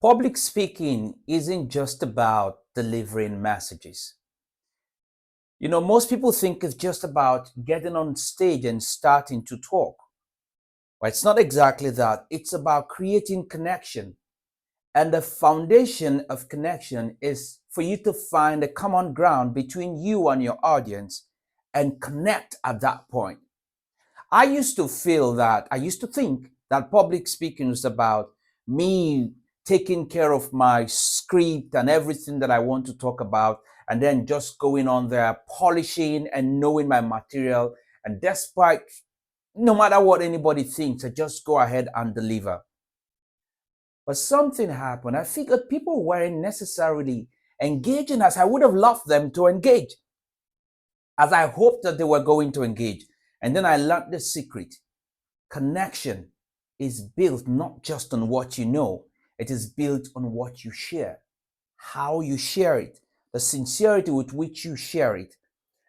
Public speaking isn't just about delivering messages. Most people think it's just about getting on stage and starting to talk. But it's not exactly that. It's about creating connection. And the foundation of connection is for you to find a common ground between you and your audience and connect at that point. I used to think that public speaking was about me taking care of my script and everything that I want to talk about, and then just going on there, polishing and knowing my material. And despite no matter what anybody thinks, I just go ahead and deliver. But something happened. I figured people weren't necessarily engaging as I would have loved them to engage, as I hoped that they were going to engage. And then I learned the secret. Connection is built not just on what you know, it is built on what you share, how you share it, the sincerity with which you share it.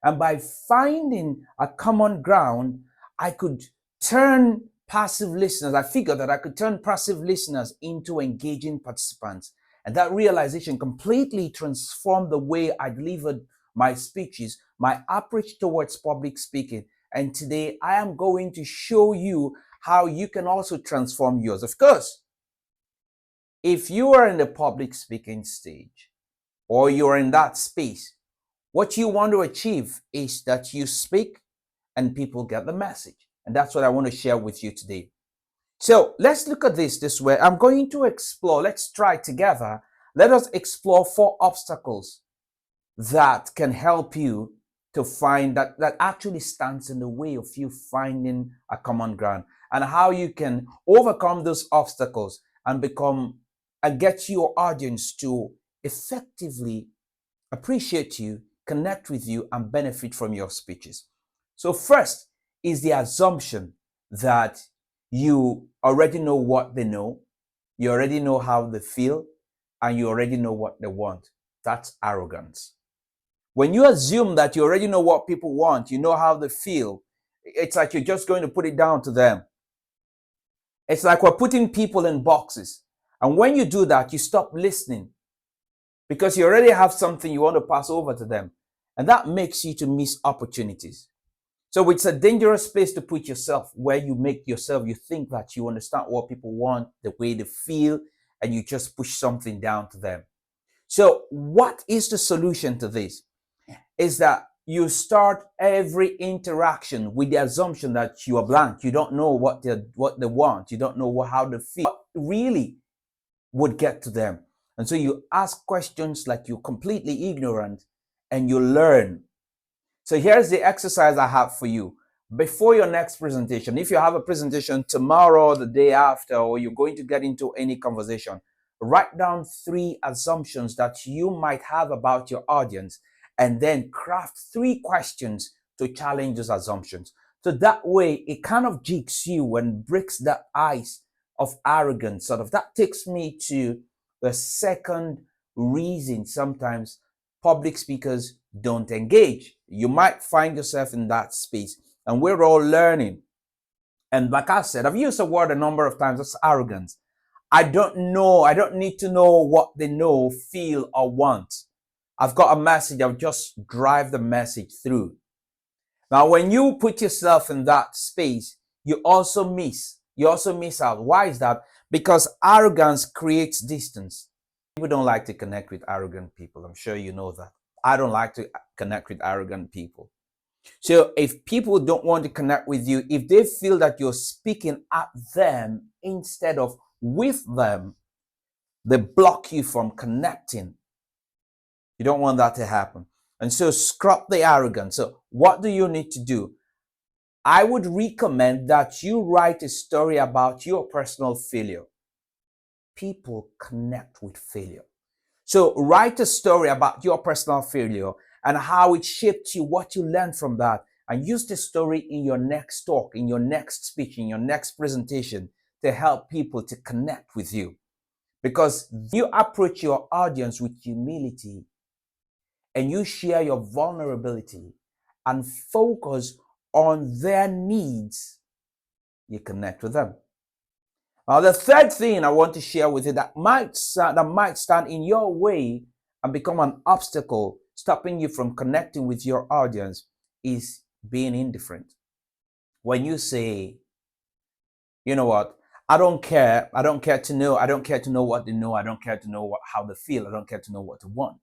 And by finding a common ground, I could turn passive listeners, I figured that I could turn passive listeners into engaging participants. And that realization completely transformed the way I delivered my speeches, my approach towards public speaking. And today I am going to show you how you can also transform yours. Of course, if you are in the public speaking stage or you're in that space, what you want to achieve is that you speak and people get the message. And that's what I want to share with you today. So let's look at this way. I'm going to explore, let's try together. Let us explore 4 obstacles that can help you to find that actually stands in the way of you finding a common ground, and how you can overcome those obstacles and get your audience to effectively appreciate you, connect with you, and benefit from your speeches. So first is the assumption that you already know what they know, you already know how they feel, and you already know what they want. That's arrogance. When you assume that you already know what people want, you know how they feel, it's like you're just going to put it down to them. It's like we're putting people in boxes. And when you do that, you stop listening because you already have something you want to pass over to them. And that makes you to miss opportunities. So it's a dangerous place to put yourself, where you you think that you understand what people want, the way they feel, and you just push something down to them. So what is the solution to this? Is that you start every interaction with the assumption that you are blank. You don't know what they want. You don't know how they feel. What really would get to them. And so you ask questions like you're completely ignorant, and you learn. So here's the exercise I have for you. Before your next presentation, if you have a presentation tomorrow, the day after, or you're going to get into any conversation, write down 3 assumptions that you might have about your audience, and then craft 3 questions to challenge those assumptions. So that way it kind of jigs you and breaks the ice of arrogance. That takes me to the second reason sometimes public speakers don't engage. You might find yourself in that space, and we're all learning. And like I said, I've used the word a number of times. That's arrogance. I don't know. I don't need to know what they know, feel, or want. I've got a message. I'll just drive the message through. Now, when you put yourself in that space, you also miss out. Why is that? Because arrogance creates distance. People don't like to connect with arrogant people. I'm sure you know that. I don't like to connect with arrogant people. So if people don't want to connect with you, if they feel that you're speaking at them instead of with them, they block you from connecting. You don't want that to happen. And so scrap the arrogance. So what do you need to do? I would recommend that you write a story about your personal failure. People connect with failure. So write a story about your personal failure and how it shaped you, what you learned from that, and use the story in your next talk, in your next speech, in your next presentation to help people to connect with you. Because you approach your audience with humility and you share your vulnerability and focus on their needs, you connect with them. The third thing I want to share with you that might stand in your way and become an obstacle, stopping you from connecting with your audience, is being indifferent. When you say, you know what, I don't care to know, I don't care to know what they know, I don't care to know how they feel, I don't care to know what they want.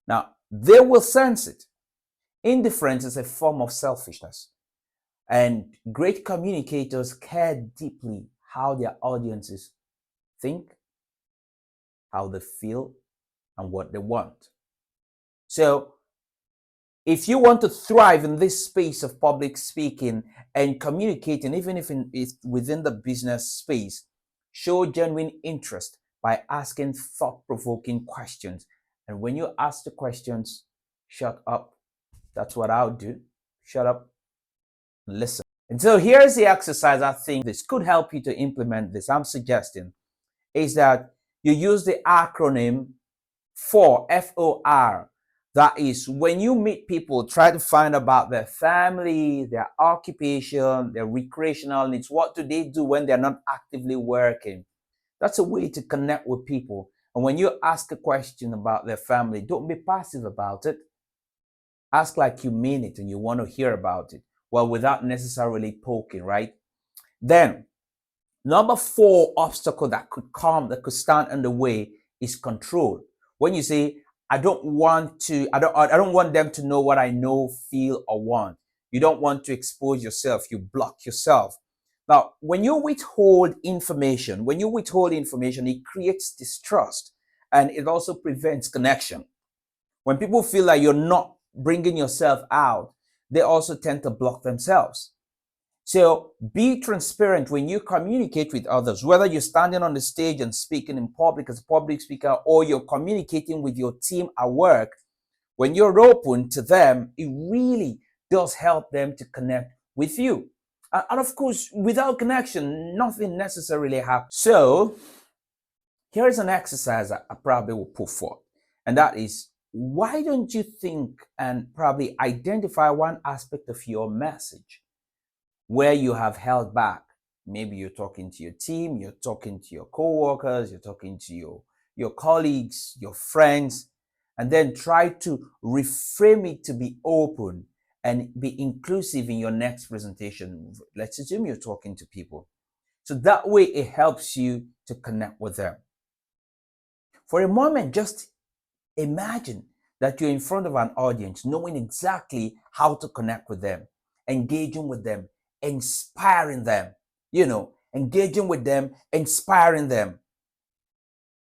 Now, they will sense it. Indifference is a form of selfishness. And great communicators care deeply how their audiences think, how they feel, and what they want. So, if you want to thrive in this space of public speaking and communicating, even if it's within the business space, show genuine interest by asking thought-provoking questions. And when you ask the questions, shut up. That's what I'll do. Shut up and listen. And so here's the exercise I think this could help you to implement this. I'm suggesting is that you use the acronym FOR. That is, when you meet people, try to find about their family, their occupation, their recreational needs. What do they do when they're not actively working? That's a way to connect with people. And when you ask a question about their family, don't be passive about it. Ask like you mean it and you want to hear about it. Well, without necessarily poking, right? Then, number 4 obstacle that could stand in the way is control. When you say, I don't want them to know what I know, feel, or want. You don't want to expose yourself. You block yourself. Now, when you withhold information, it creates distrust and it also prevents connection. When people feel like you're not bringing yourself out, they also tend to block themselves. So be transparent when you communicate with others, whether you're standing on the stage and speaking in public as a public speaker or you're communicating with your team at work. When you're open to them, it really does help them to connect with you. And of course, without connection, nothing necessarily happens. So here's an exercise I probably will put forth, and that is, why don't you think and probably identify one aspect of your message where you have held back? Maybe you're talking to your team, you're talking to your coworkers, you're talking to your colleagues, your friends, and then try to reframe it to be open and be inclusive in your next presentation. Let's assume you're talking to people. So that way it helps you to connect with them. For a moment, just imagine that you're in front of an audience, knowing exactly how to connect with them, engaging with them, inspiring them, engaging with them, inspiring them.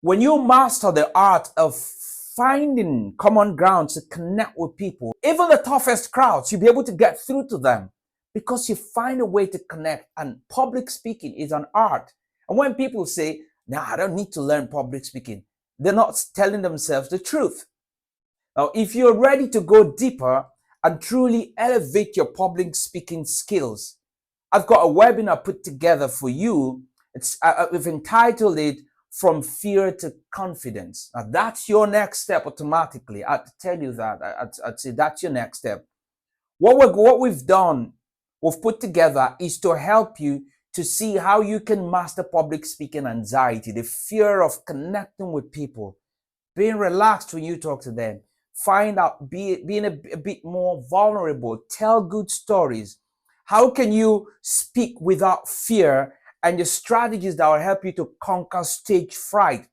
When you master the art of finding common ground to connect with people, even the toughest crowds, you'll be able to get through to them because you find a way to connect. And public speaking is an art. And when people say, "No, I don't need to learn public speaking," they're not telling themselves the truth. Now, if you're ready to go deeper and truly elevate your public speaking skills, I've got a webinar put together for you. We've entitled it From Fear to Confidence. Now, that's your next step automatically. I'd tell you that. I'd say that's your next step. What we've done, we've put together is to help you to see how you can master public speaking anxiety, the fear of connecting with people, being relaxed when you talk to them, find out, being a bit more vulnerable, tell good stories. How can you speak without fear, and the strategies that will help you to conquer stage fright?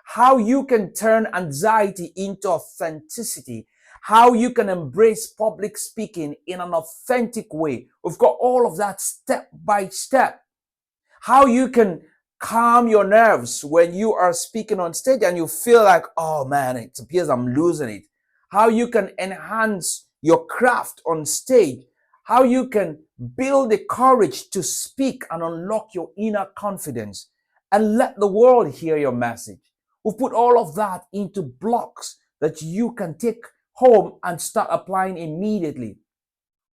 How you can turn anxiety into authenticity. How you can embrace public speaking in an authentic way. We've got all of that step by step. How you can calm your nerves when you are speaking on stage and you feel like, oh man, it appears I'm losing it. How you can enhance your craft on stage. How you can build the courage to speak and unlock your inner confidence and let the world hear your message. We've put all of that into blocks that you can take home and start applying immediately.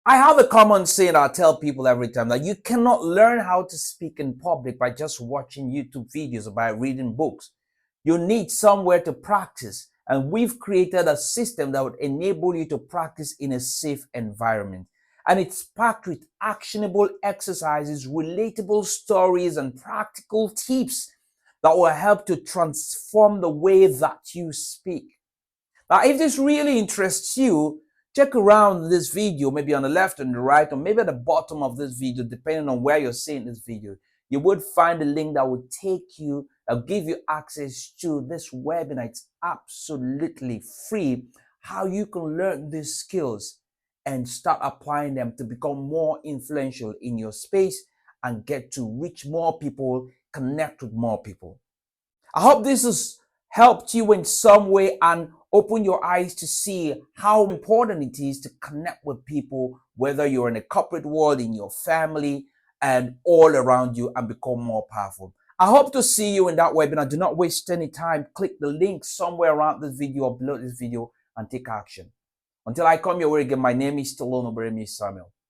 I have a common saying I tell people every time, that you cannot learn how to speak in public by just watching YouTube videos or by reading books. You need somewhere to practice. And we've created a system that would enable you to practice in a safe environment. And it's packed with actionable exercises, relatable stories, and practical tips that will help to transform the way that you speak. Now, if this really interests you, check around this video, maybe on the left and the right, or maybe at the bottom of this video, depending on where you're seeing this video. You would find a link that will take you, give you access to this webinar. It's absolutely free. How you can learn these skills and start applying them to become more influential in your space and get to reach more people, connect with more people. I hope this has helped you in some way and open your eyes to see how important it is to connect with people, whether you're in a corporate world, in your family, and all around you, and become more powerful. I hope to see you in that webinar. Do not waste any time. Click the link somewhere around this video or below this video and take action. Until I come your way again, my name is Stallone-Obaraemi Samuel.